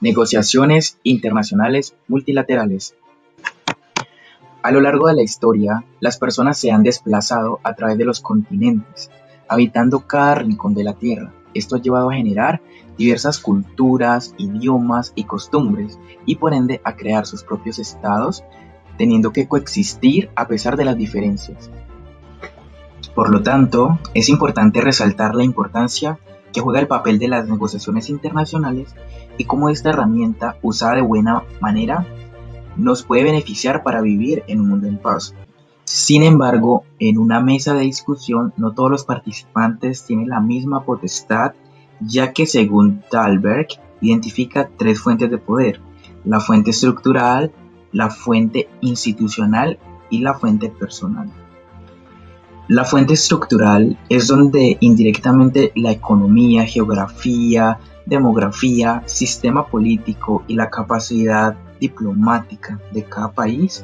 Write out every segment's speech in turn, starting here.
Negociaciones internacionales multilaterales. A lo largo de la historia, las personas se han desplazado a través de los continentes, habitando cada rincón de la Tierra. Esto ha llevado a generar diversas culturas, idiomas y costumbres, y por ende a crear sus propios estados, teniendo que coexistir a pesar de las diferencias. Por lo tanto, es importante resaltar la importancia que juega el papel de las negociaciones internacionales y cómo esta herramienta, usada de buena manera, nos puede beneficiar para vivir en un mundo en paz. Sin embargo, en una mesa de discusión no todos los participantes tienen la misma potestad, ya que según Thalberg identifica tres fuentes de poder: la fuente estructural, la fuente institucional y la fuente personal. La fuente estructural es donde indirectamente la economía, geografía, demografía, sistema político y la capacidad diplomática de cada país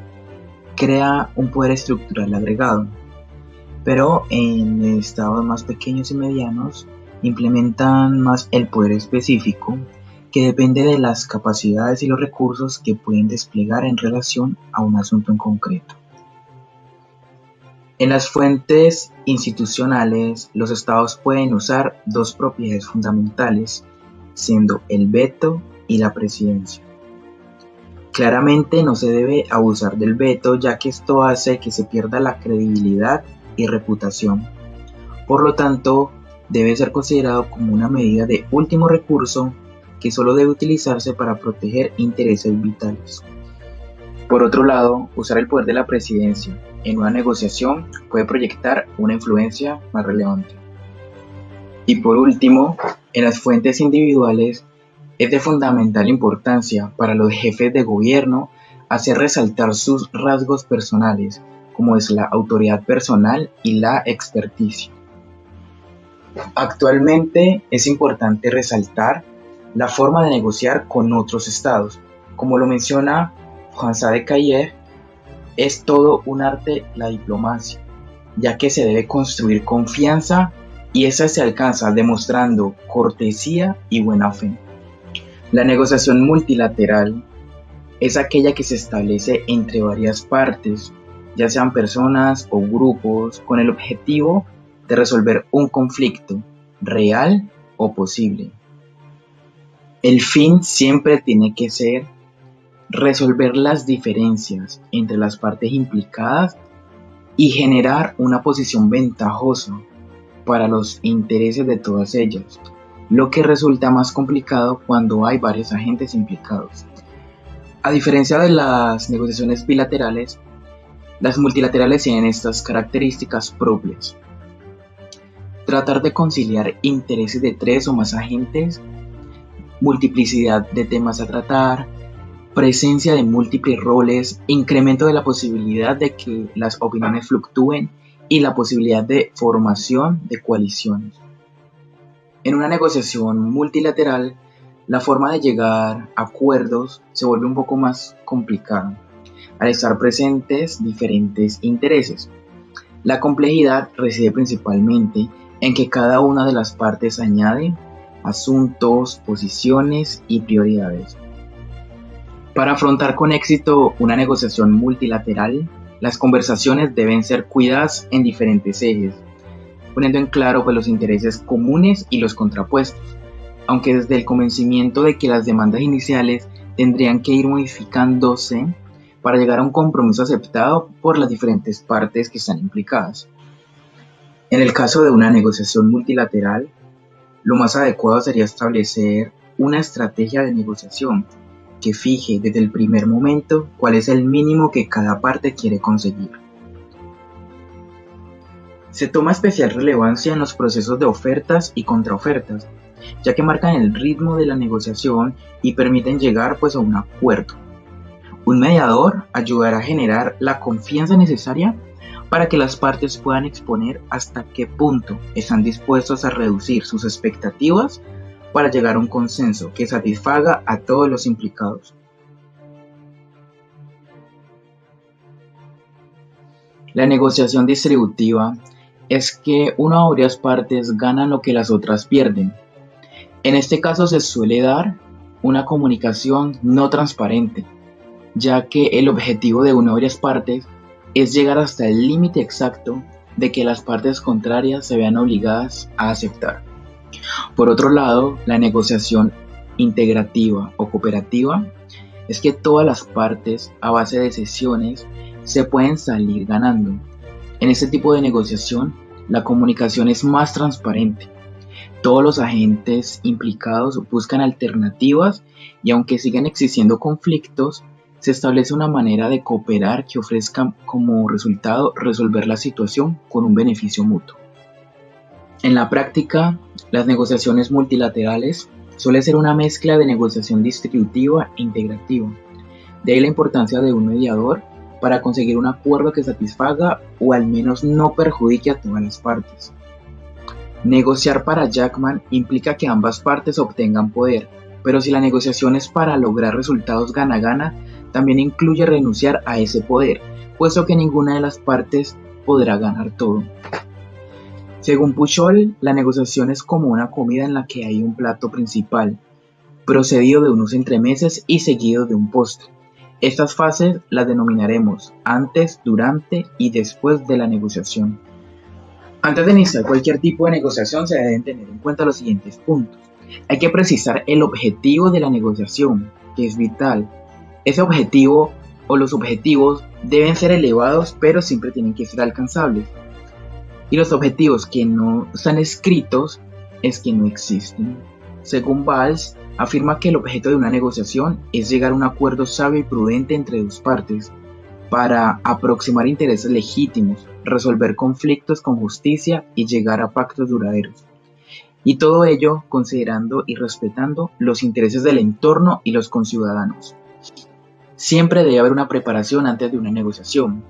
crea un poder estructural agregado. Pero en estados más pequeños y medianos implementan más el poder específico, que depende de las capacidades y los recursos que pueden desplegar en relación a un asunto en concreto. En las fuentes institucionales, los estados pueden usar dos propiedades fundamentales, siendo el veto y la presidencia. Claramente no se debe abusar del veto, ya que esto hace que se pierda la credibilidad y reputación. Por lo tanto, debe ser considerado como una medida de último recurso que solo debe utilizarse para proteger intereses vitales. Por otro lado, usar el poder de la presidencia en una negociación puede proyectar una influencia más relevante. Y por último, en las fuentes individuales es de fundamental importancia para los jefes de gobierno hacer resaltar sus rasgos personales, como es la autoridad personal y la experticia. Actualmente es importante resaltar la forma de negociar con otros estados. Como lo menciona François de Cayet, es todo un arte la diplomacia, ya que se debe construir confianza y esa se alcanza demostrando cortesía y buena fe. La negociación multilateral es aquella que se establece entre varias partes, ya sean personas o grupos, con el objetivo de resolver un conflicto real o posible. El fin siempre tiene que ser resolver las diferencias entre las partes implicadas y generar una posición ventajosa para los intereses de todas ellas, lo que resulta más complicado cuando hay varios agentes implicados. A diferencia de las negociaciones bilaterales, las multilaterales tienen estas características propias. Tratar de conciliar intereses de tres o más agentes, multiplicidad de temas a tratar, presencia de múltiples roles, incremento de la posibilidad de que las opiniones fluctúen y la posibilidad de formación de coaliciones. En una negociación multilateral, la forma de llegar a acuerdos se vuelve un poco más complicada, al estar presentes diferentes intereses. La complejidad reside principalmente en que cada una de las partes añade asuntos, posiciones y prioridades. Para afrontar con éxito una negociación multilateral, las conversaciones deben ser cuidadas en diferentes ejes, poniendo en claro los intereses comunes y los contrapuestos, aunque desde el convencimiento de que las demandas iniciales tendrían que ir modificándose para llegar a un compromiso aceptado por las diferentes partes que están implicadas. En el caso de una negociación multilateral, lo más adecuado sería establecer una estrategia de negociación que fije desde el primer momento cuál es el mínimo que cada parte quiere conseguir. Se toma especial relevancia en los procesos de ofertas y contraofertas, ya que marcan el ritmo de la negociación y permiten llegar a un acuerdo. Un mediador ayudará a generar la confianza necesaria para que las partes puedan exponer hasta qué punto están dispuestos a reducir sus expectativas para llegar a un consenso que satisfaga a todos los implicados. La negociación distributiva es que una o varias partes ganan lo que las otras pierden. En este caso se suele dar una comunicación no transparente, ya que el objetivo de una o varias partes es llegar hasta el límite exacto de que las partes contrarias se vean obligadas a aceptar. Por otro lado, la negociación integrativa o cooperativa es que todas las partes, a base de sesiones, se pueden salir ganando. En este tipo de negociación, la comunicación es más transparente. Todos los agentes implicados buscan alternativas y aunque sigan existiendo conflictos, se establece una manera de cooperar que ofrezca como resultado resolver la situación con un beneficio mutuo. En la práctica, las negociaciones multilaterales suele ser una mezcla de negociación distributiva e integrativa. De ahí la importancia de un mediador para conseguir un acuerdo que satisfaga o al menos no perjudique a todas las partes. Negociar para Jackman implica que ambas partes obtengan poder, pero si la negociación es para lograr resultados gana-gana, también incluye renunciar a ese poder, puesto que ninguna de las partes podrá ganar todo. Según Puchol, la negociación es como una comida en la que hay un plato principal, precedido de unos entremeses y seguido de un postre. Estas fases las denominaremos antes, durante y después de la negociación. Antes de iniciar cualquier tipo de negociación se deben tener en cuenta los siguientes puntos. Hay que precisar el objetivo de la negociación, que es vital. Ese objetivo o los objetivos deben ser elevados, pero siempre tienen que ser alcanzables. Y los objetivos que no están escritos es que no existen. Según Valls, afirma que el objeto de una negociación es llegar a un acuerdo sabio y prudente entre dos partes para aproximar intereses legítimos, resolver conflictos con justicia y llegar a pactos duraderos. Y todo ello considerando y respetando los intereses del entorno y los conciudadanos. Siempre debe haber una preparación antes de una negociación.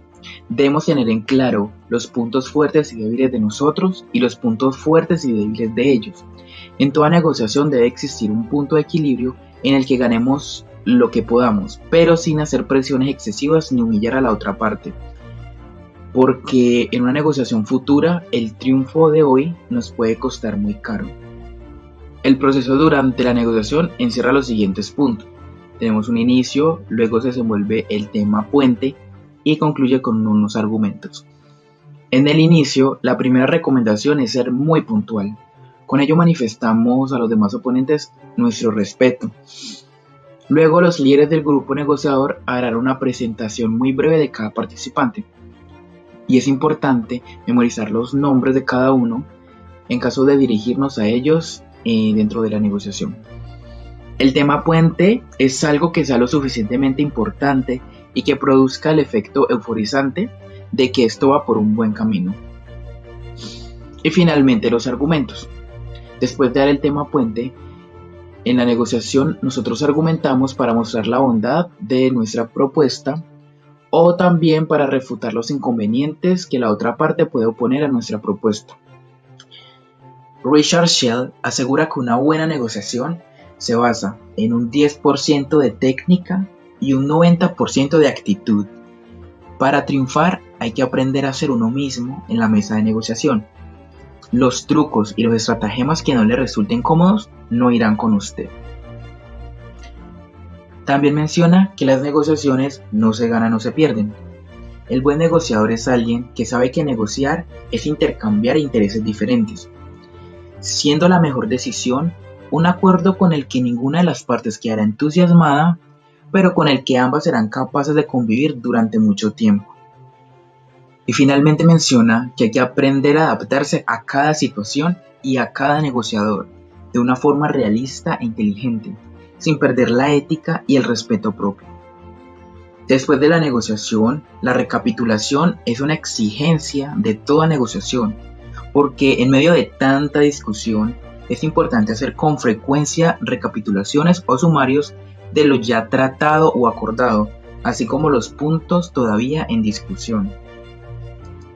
Debemos tener en claro los puntos fuertes y débiles de nosotros y los puntos fuertes y débiles de ellos. En toda negociación debe existir un punto de equilibrio en el que ganemos lo que podamos, pero sin hacer presiones excesivas ni humillar a la otra parte. Porque en una negociación futura, el triunfo de hoy nos puede costar muy caro. El proceso durante la negociación encierra los siguientes puntos. Tenemos un inicio, luego se desenvuelve el tema puente y concluye con unos argumentos. En el inicio, la primera recomendación es ser muy puntual. Con ello manifestamos a los demás oponentes nuestro respeto. Luego los líderes del grupo negociador harán una presentación muy breve de cada participante. Y es importante memorizar los nombres de cada uno en caso de dirigirnos a ellos dentro de la negociación. El tema puente es algo que sea lo suficientemente importante y que produzca el efecto euforizante de que esto va por un buen camino. Y finalmente los argumentos. Después de dar el tema puente, en la negociación nosotros argumentamos para mostrar la bondad de nuestra propuesta o también para refutar los inconvenientes que la otra parte puede oponer a nuestra propuesta. Richard Shell asegura que una buena negociación se basa en un 10% de técnica y un 90% de actitud. Para triunfar hay que aprender a ser uno mismo en la mesa de negociación. Los trucos y los estratagemas que no le resulten cómodos no irán con usted. También menciona que las negociaciones no se ganan o se pierden. El buen negociador es alguien que sabe que negociar es intercambiar intereses diferentes, siendo la mejor decisión un acuerdo con el que ninguna de las partes quedará entusiasmada, pero con el que ambas serán capaces de convivir durante mucho tiempo. Y finalmente menciona que hay que aprender a adaptarse a cada situación y a cada negociador de una forma realista e inteligente, sin perder la ética y el respeto propio. Después de la negociación, la recapitulación es una exigencia de toda negociación, porque en medio de tanta discusión es importante hacer con frecuencia recapitulaciones o sumarios de lo ya tratado o acordado, así como los puntos todavía en discusión.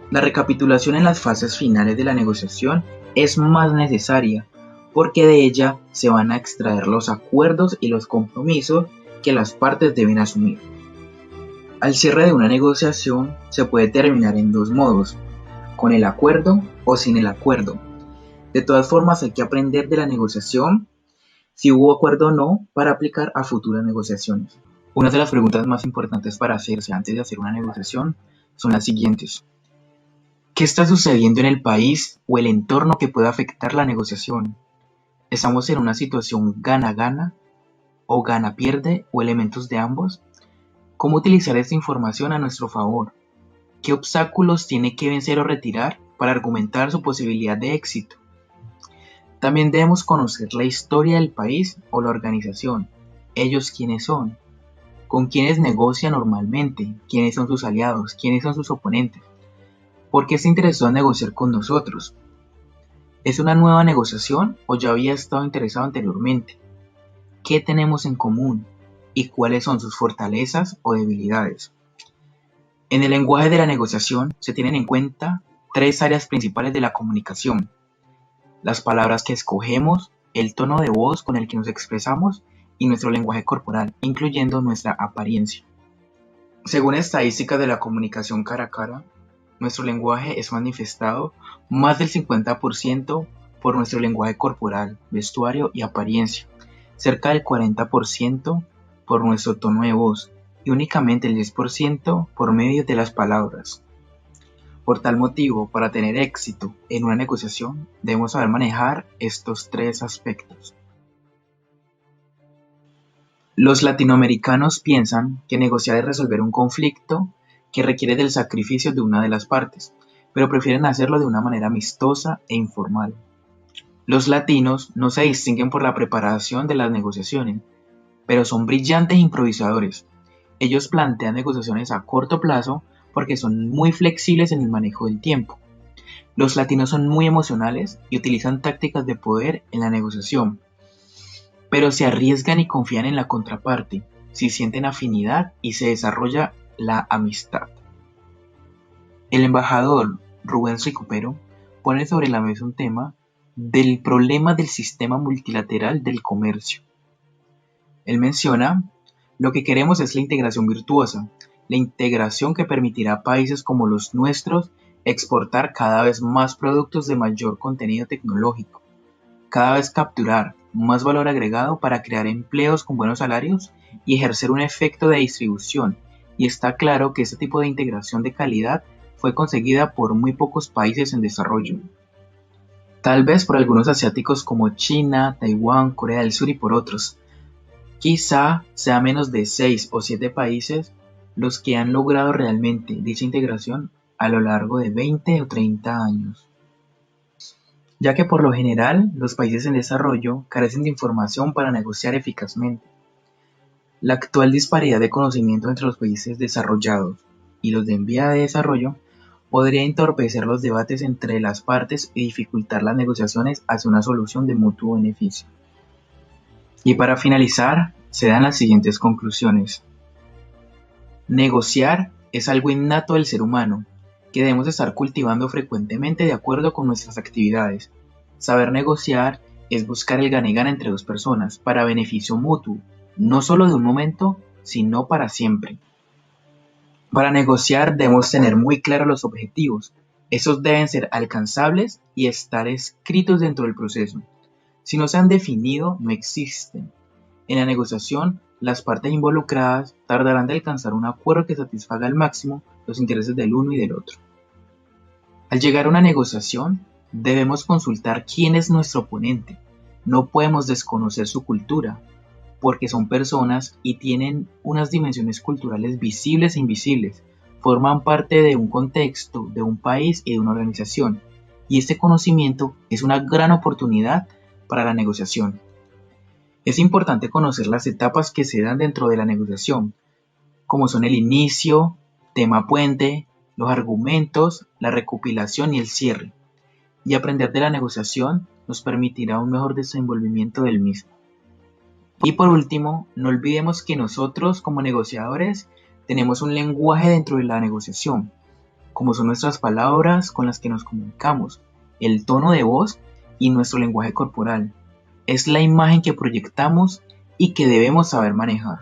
La recapitulación en las fases finales de la negociación es más necesaria, porque de ella se van a extraer los acuerdos y los compromisos que las partes deben asumir. Al cierre de una negociación se puede terminar en dos modos, con el acuerdo o sin el acuerdo. De todas formas hay que aprender de la negociación si hubo acuerdo o no para aplicar a futuras negociaciones. Una de las preguntas más importantes para hacerse antes de hacer una negociación son las siguientes. ¿Qué está sucediendo en el país o el entorno que pueda afectar la negociación? ¿Estamos en una situación gana-gana o gana-pierde o elementos de ambos? ¿Cómo utilizar esta información a nuestro favor? ¿Qué obstáculos tiene que vencer o retirar para argumentar su posibilidad de éxito? También debemos conocer la historia del país o la organización. ¿Ellos quiénes son? ¿Con quiénes negocia normalmente? ¿Quiénes son sus aliados? ¿Quiénes son sus oponentes? ¿Por qué se interesó en negociar con nosotros? ¿Es una nueva negociación o ya había estado interesado anteriormente? ¿Qué tenemos en común? ¿Y cuáles son sus fortalezas o debilidades? En el lenguaje de la negociación se tienen en cuenta tres áreas principales de la comunicación: las palabras que escogemos, el tono de voz con el que nos expresamos y nuestro lenguaje corporal, incluyendo nuestra apariencia. Según estadísticas de la comunicación cara a cara, nuestro lenguaje es manifestado más del 50% por nuestro lenguaje corporal, vestuario y apariencia, cerca del 40% por nuestro tono de voz y únicamente el 10% por medio de las palabras. Por tal motivo, para tener éxito en una negociación, debemos saber manejar estos tres aspectos. Los latinoamericanos piensan que negociar es resolver un conflicto que requiere del sacrificio de una de las partes, pero prefieren hacerlo de una manera amistosa e informal. Los latinos no se distinguen por la preparación de las negociaciones, pero son brillantes improvisadores. Ellos plantean negociaciones a corto plazo porque son muy flexibles en el manejo del tiempo. Los latinos son muy emocionales y utilizan tácticas de poder en la negociación, pero se arriesgan y confían en la contraparte, si sienten afinidad y se desarrolla la amistad. El embajador Rubens Recupero pone sobre la mesa un tema del problema del sistema multilateral del comercio. Él menciona: lo que queremos es la integración virtuosa, la integración que permitirá a países como los nuestros exportar cada vez más productos de mayor contenido tecnológico, cada vez capturar más valor agregado para crear empleos con buenos salarios y ejercer un efecto de distribución, y está claro que este tipo de integración de calidad fue conseguida por muy pocos países en desarrollo. Tal vez por algunos asiáticos como China, Taiwán, Corea del Sur y por otros. Quizá sea menos de 6 o 7 países los que han logrado realmente dicha integración a lo largo de 20 o 30 años. Ya que por lo general los países en desarrollo carecen de información para negociar eficazmente. La actual disparidad de conocimiento entre los países desarrollados y los de en vía de desarrollo podría entorpecer los debates entre las partes y dificultar las negociaciones hacia una solución de mutuo beneficio. Y para finalizar, se dan las siguientes conclusiones. Negociar es algo innato del ser humano, que debemos estar cultivando frecuentemente de acuerdo con nuestras actividades. Saber negociar es buscar el gane-gane entre dos personas para beneficio mutuo, no solo de un momento, sino para siempre. Para negociar debemos tener muy claros los objetivos. Esos deben ser alcanzables y estar escritos dentro del proceso. Si no se han definido, no existen. En la negociación, las partes involucradas tardarán de alcanzar un acuerdo que satisfaga al máximo los intereses del uno y del otro. Al llegar a una negociación, debemos consultar quién es nuestro oponente. No podemos desconocer su cultura, porque son personas y tienen unas dimensiones culturales visibles e invisibles. Forman parte de un contexto, de un país y de una organización. Y este conocimiento es una gran oportunidad para la negociación. Es importante conocer las etapas que se dan dentro de la negociación, como son el inicio, tema puente, los argumentos, la recopilación y el cierre. Y aprender de la negociación nos permitirá un mejor desenvolvimiento del mismo. Y por último, no olvidemos que nosotros como negociadores tenemos un lenguaje dentro de la negociación, como son nuestras palabras con las que nos comunicamos, el tono de voz y nuestro lenguaje corporal. Es la imagen que proyectamos y que debemos saber manejar.